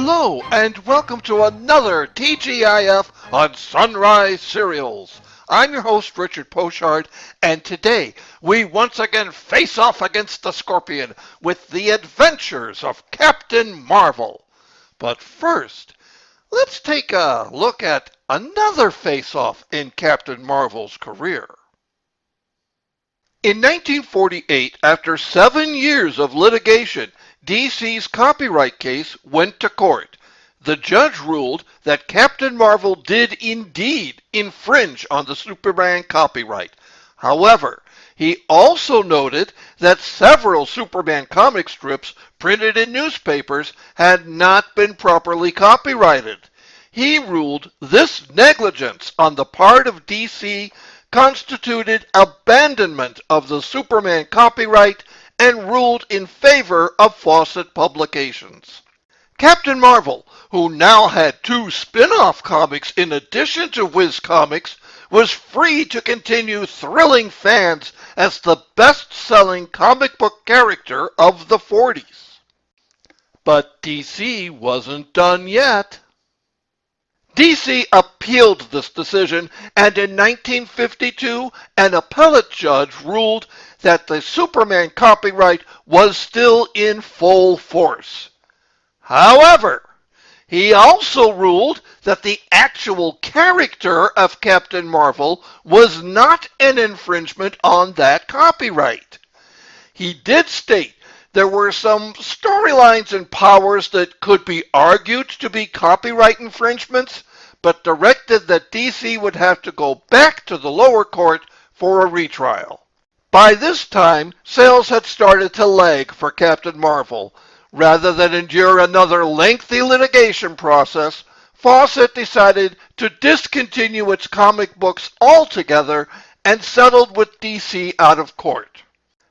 Hello, and welcome to another TGIF on Sunrise Serials. I'm your host, Richard Pochard, and today we once again face off against the Scorpion with the adventures of Captain Marvel. But first, let's take a look at another face-off in Captain Marvel's career. In 1948, after 7 years of litigation, DC's copyright case went to court. The judge ruled that Captain Marvel did indeed infringe on the Superman copyright. However, he also noted that several Superman comic strips printed in newspapers had not been properly copyrighted. He ruled this negligence on the part of DC constituted abandonment of the Superman copyright and ruled in favor of Fawcett Publications. Captain Marvel, who now had 2 spin-off comics in addition to Whiz Comics, was free to continue thrilling fans as the best-selling comic book character of the 40s. But DC wasn't done yet. DC appealed this decision, and in 1952, an appellate judge ruled that the Superman copyright was still in full force. However, he also ruled that the actual character of Captain Marvel was not an infringement on that copyright. He did state there were some storylines and powers that could be argued to be copyright infringements, but directed that DC would have to go back to the lower court for a retrial. By this time, sales had started to lag for Captain Marvel. Rather than endure another lengthy litigation process, Fawcett decided to discontinue its comic books altogether and settled with DC out of court.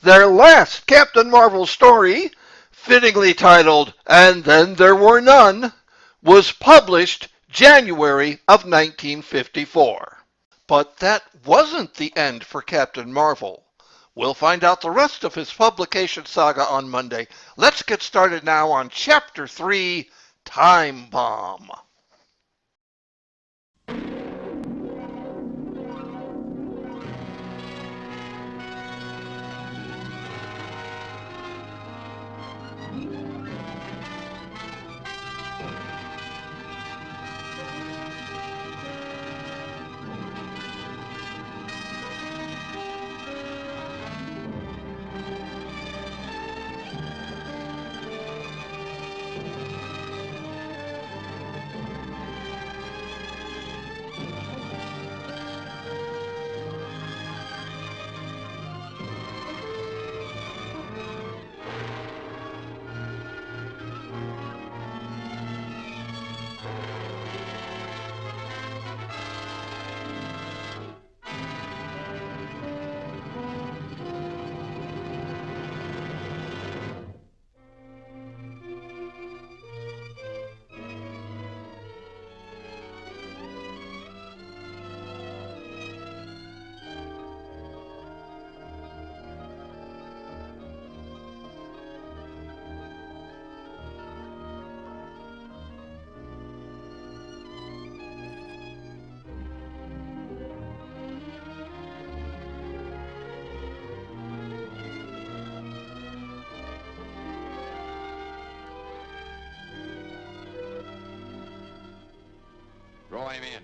Their last Captain Marvel story, fittingly titled "And Then There Were None," was published January of 1954. But that wasn't the end for Captain Marvel. We'll find out the rest of his publication saga on Monday. Let's get started now on Chapter 3, Time Bomb. Roll him in.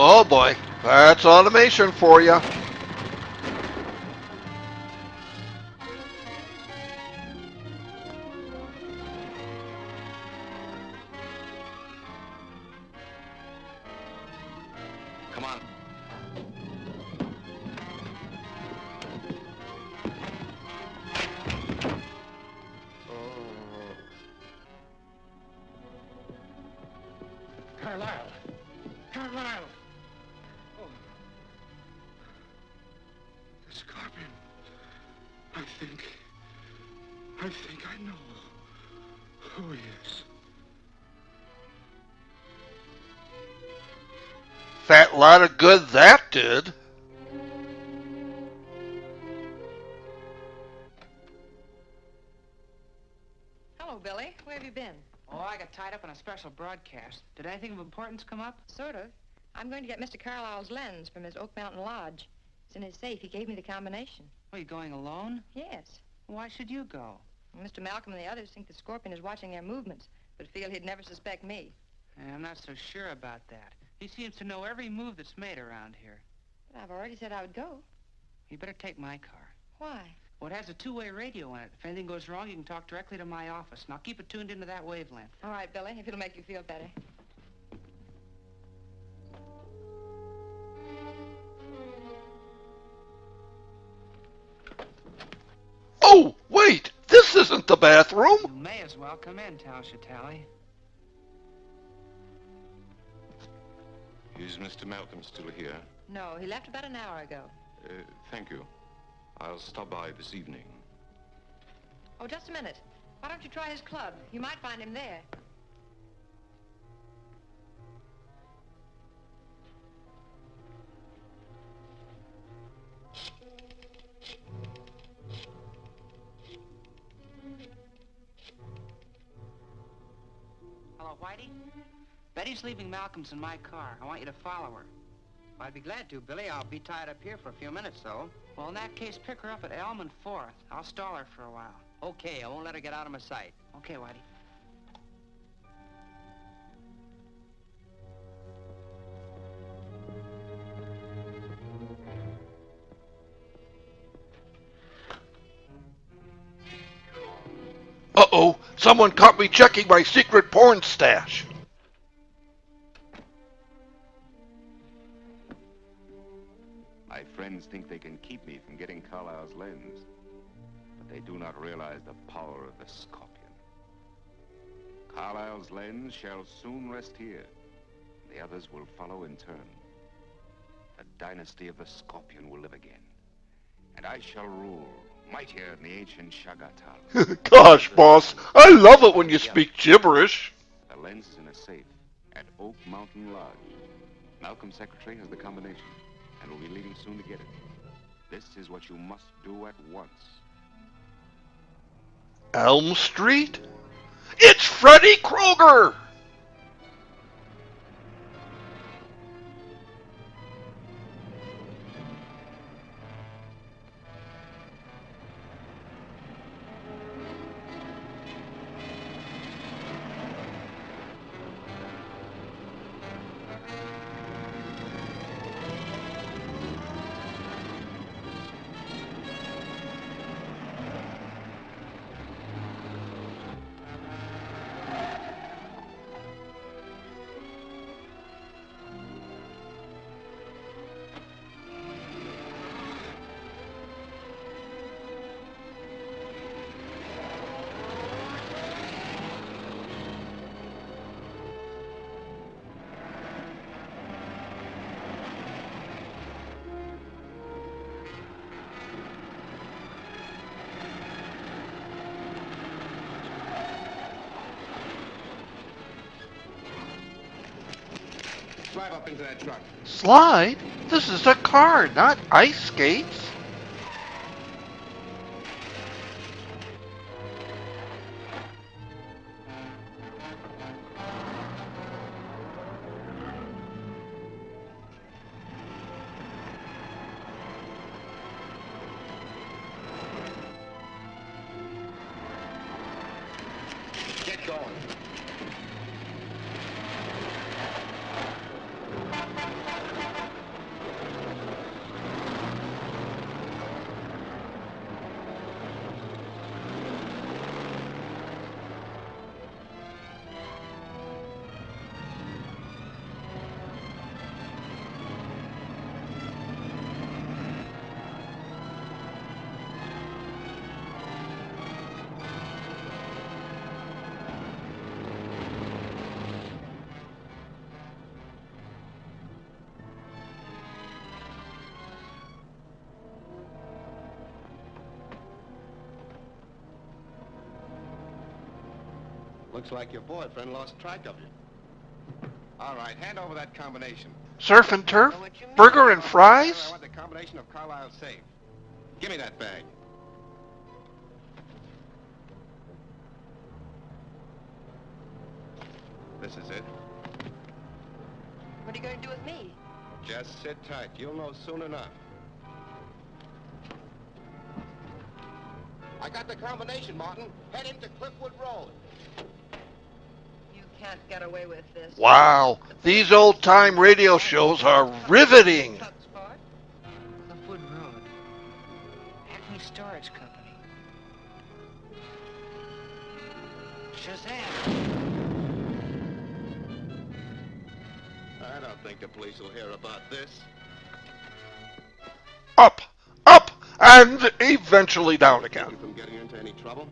Oh boy. That's automation for you. Come on. Carlisle! Carlisle! Oh. The Scorpion. I think I know who he is. Fat lot of good that did. Hello, Billy. Where have you been? Oh, I got tied up in a special broadcast. Did anything of importance come up? Sort of. I'm going to get Mr. Carlisle's lens from his Oak Mountain Lodge. It's in his safe. He gave me the combination. Are you going alone? Yes. Why should you go? Mr. Malcolm and the others think the Scorpion is watching their movements, but feel he'd never suspect me. I'm not so sure about that. He seems to know every move that's made around here. But I've already said I would go. You better take my car. Why? Well, it has a two-way radio in it. If anything goes wrong, you can talk directly to my office. Now keep it tuned into that wavelength. All right, Billy, if it'll make you feel better. Oh, wait! This isn't the bathroom! You may as well come in, Tal Shatali. Is Mr. Malcolm still here? No, he left about an hour ago. Thank you. I'll stop by this evening. Oh, just a minute. Why don't you try his club? You might find him there. Hello, Whitey? Betty's leaving Malcolm's in my car. I want you to follow her. I'd be glad to, Billy. I'll be tied up here for a few minutes, though. Well, in that case, pick her up at Elm and 4th. I'll stall her for a while. Okay, I won't let her get out of my sight. Okay, Whitey. Uh-oh, someone caught me checking my secret porn stash. My friends think they can keep me from getting Carlisle's lens, but they do not realize the power of the Scorpion. Carlisle's lens shall soon rest here. The others will follow in turn. The dynasty of the Scorpion will live again, and I shall rule, mightier than the ancient Shagatal. Gosh, boss, I love it when you speak gibberish. The lens is in a safe at Oak Mountain Lodge. Malcolm's secretary has the combination and will be leaving soon to get it. This is what you must do at once. Elm Street? It's Freddy Krueger! Drive up into that truck. Slide? This is a car, not ice skates. Get going. Looks like your boyfriend lost track of you. All right, hand over that combination. Surf and turf? Burger and I fries? want the combination of Carlisle's safe. Give me that bag. This is it. What are you going to do with me? Just sit tight. You'll know soon enough. I got the combination, Martin. Head into Cliffwood Road. You can't get away with this. Wow, these old-time radio shows are riveting. Cliffwood Road. Acme Storage Company. Shazam! I don't think the police will hear about this. Up, up, and eventually down again. Keep from getting into any trouble.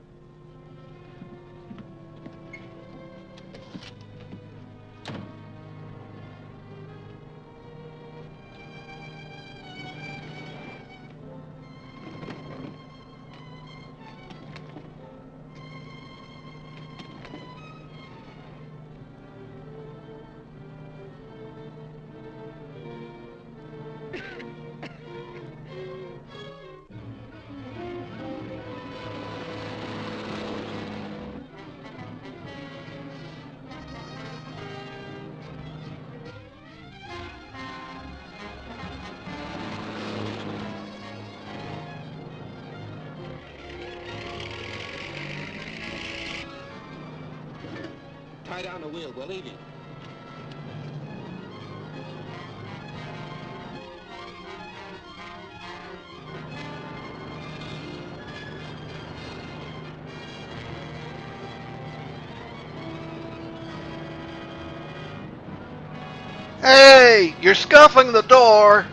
Tie down the wheel. We're leaving. Hey, you're scuffing the door.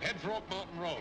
Head for Oak Mountain Road.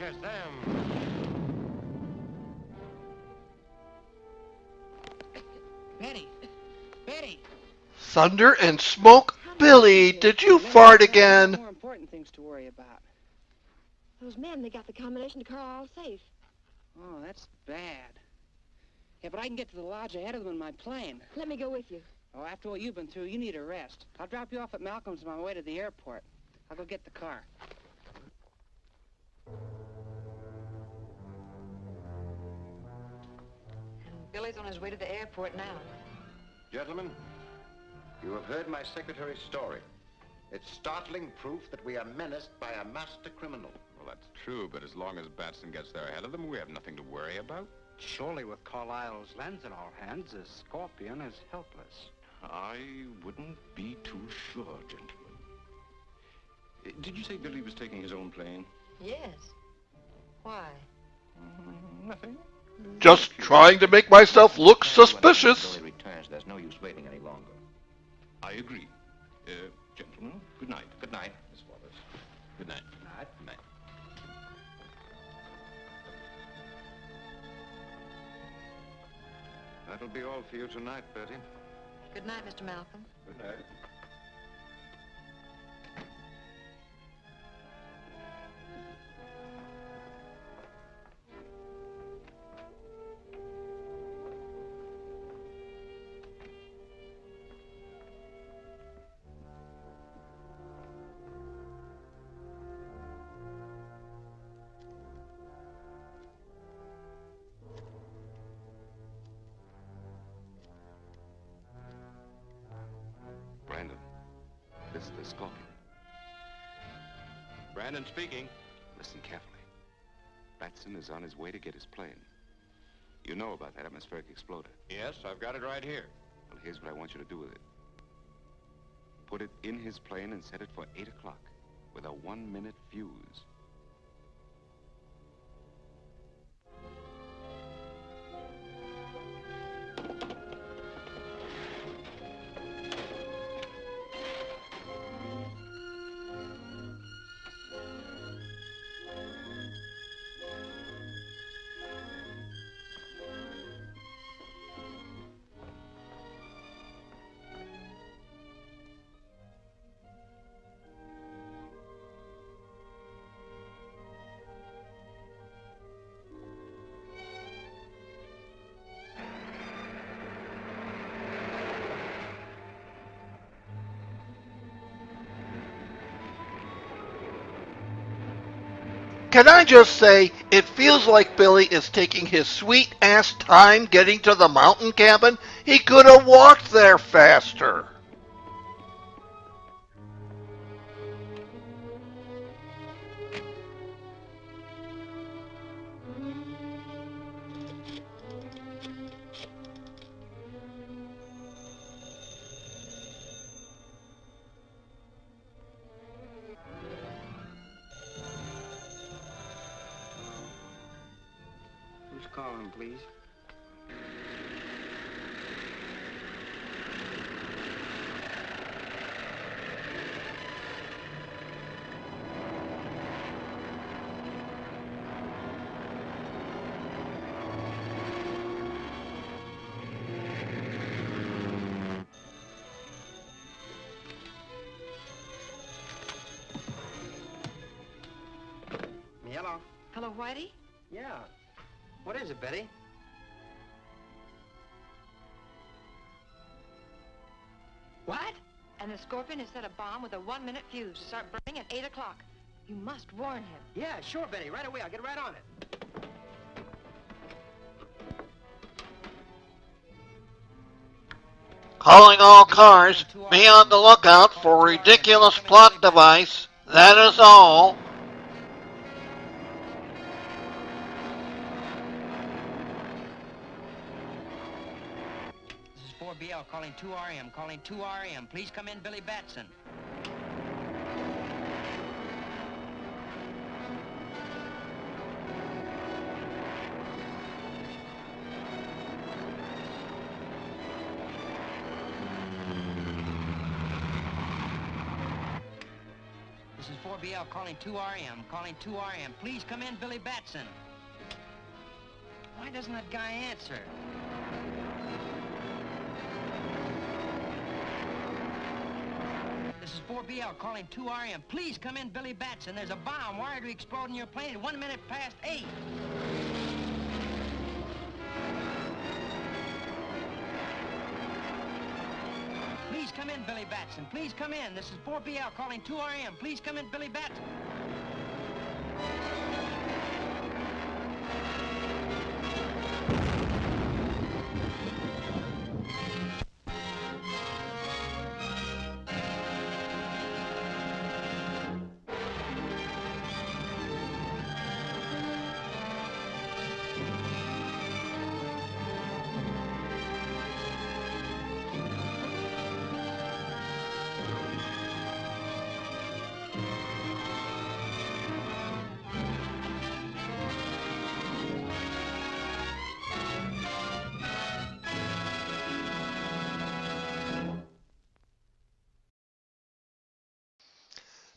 Shazam! Betty! Betty! Thunder and smoke. Billy, did you fart again? More important things to worry about. Those men, they got the combination to Carlisle's safe. Oh, that's bad. Yeah, but I can get to the lodge ahead of them in my plane. Let me go with you. Oh, after what you've been through, you need a rest. I'll drop you off at Malcolm's on my way to the airport. I'll go get the car. And Billy's on his way to the airport now. Gentlemen, you have heard my secretary's story. It's startling proof that we are menaced by a master criminal. Well, that's true, but as long as Batson gets there ahead of them, we have nothing to worry about. Surely with Carlisle's lens in our hands, the Scorpion is helpless. I wouldn't be too sure, gentlemen. Did you say Billy was taking his own plane? Yes. Why? Nothing. Just trying to make myself look suspicious. Billy returns, there's no use waiting any longer. I agree. Gentlemen, good night. Good night. Miss Waters. Good night. Night. Good night. That'll be all for you tonight, Betty. Good night, Mr. Malcolm. Good night. as the Scorpion. Brandon speaking. Listen carefully. Batson is on his way to get his plane. You know about that atmospheric exploder. Yes, I've got it right here. Well, here's what I want you to do with it. Put it in his plane and set it for 8 o'clock with a 1-minute fuse. Can I just say, it feels like Billy is taking his sweet-ass time getting to the mountain cabin? He could have walked there faster. Who's calling, please? Hello? Hello, Whitey? Yeah. What is it, Betty? What? And the Scorpion has set a bomb with a 1-minute fuse to start burning at 8 o'clock. You must warn him. Yeah, sure, Betty. Right away. I'll get right on it. Calling all cars, be on the lookout for ridiculous plot device. That is all. This is 4BL calling 2RM, calling 2RM. Please come in, Billy Batson. This is 4BL calling 2RM, calling 2RM. Please come in, Billy Batson. Why doesn't that guy answer? This is 4BL calling 2RM. Please come in, Billy Batson. There's a bomb wired to explode in your plane at 1 minute past 8. Please come in, Billy Batson. Please come in. This is 4BL calling 2RM. Please come in, Billy Batson.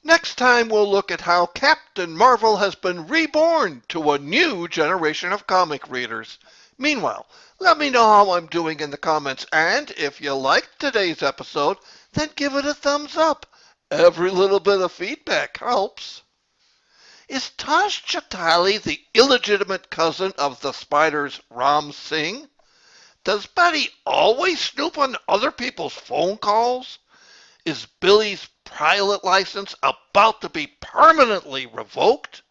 Next time we'll look at how Captain Marvel has been reborn to a new generation of comic readers. Meanwhile, let me know how I'm doing in the comments, and if you liked today's episode, then give it a thumbs up. Every little bit of feedback helps. Is Taj Chatali the illegitimate cousin of the Spider's Ram Singh? Does Betty always snoop on other people's phone calls? Is Billy's pilot license about to be permanently revoked?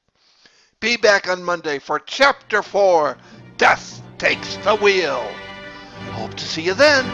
Be back on Monday for Chapter 4, Death Takes the Wheel. Hope to see you then.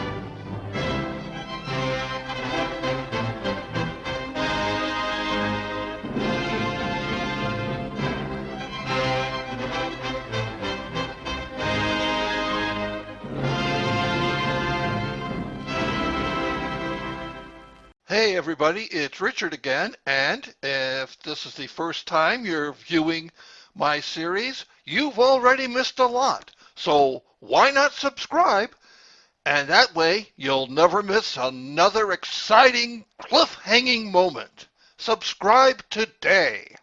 Hey everybody, it's Richard again, and if this is the first time you're viewing my series, you've already missed a lot. So why not subscribe? And that way you'll never miss another exciting cliffhanging moment. Subscribe today.